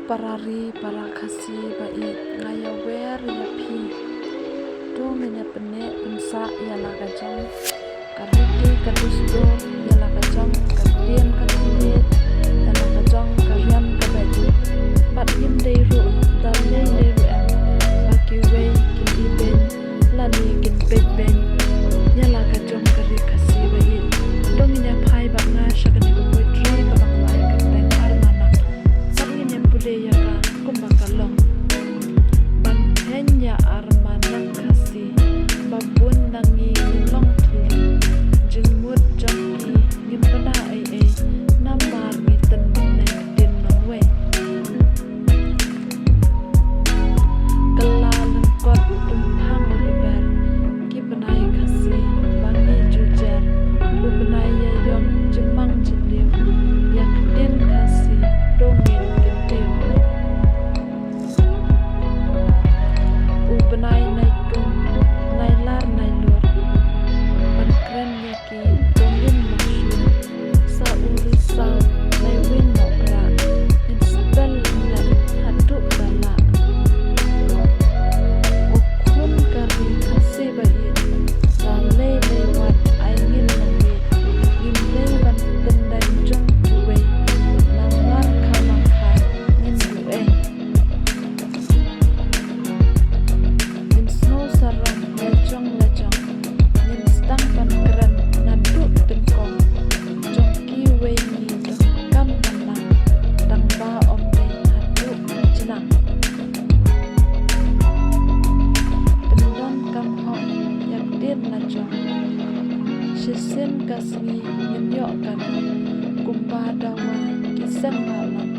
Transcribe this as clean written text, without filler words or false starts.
parari parakasi bait ngaya wer ya pi do menya pene pensa ya lagajang kariti kadusdo ya lagajang kadien kadie ya lagajang kariam kabaju pat yim deiru dalne deiru em baki wei kin iben lani kin ben ya lagajang kari kasi bait do menya phai bangna shagani ko poetry ka banglai ka teng armana sarngin bude ya ka kumbakalong ban henya armana kasi babun nangi long thuli jingmut jangki gimpana ai namar miten nei tin nongwe kalalang kot tumpang lebar ki benai kasi bangi jujar bu benai ya yom jemang jendeu yak den kasi domen gendeu u benai nai kum nai lar nai lur ban kren yaki dongin masyu sa uri sa nai win nokra in spell na hatu bala ukun kari kasi bayi sa lei wat ai ngin nangi gim lei ban tendai jong tuwe namar kamangka ngin duwe in snow sarang lejong ngin stang pan keren nadu tengkong jong ki we ni do kam manang dang ba om dei hatu jinang tendon kam ho yak dir na jong shisin kasmi ngin yo kan kumba dawa kisang malam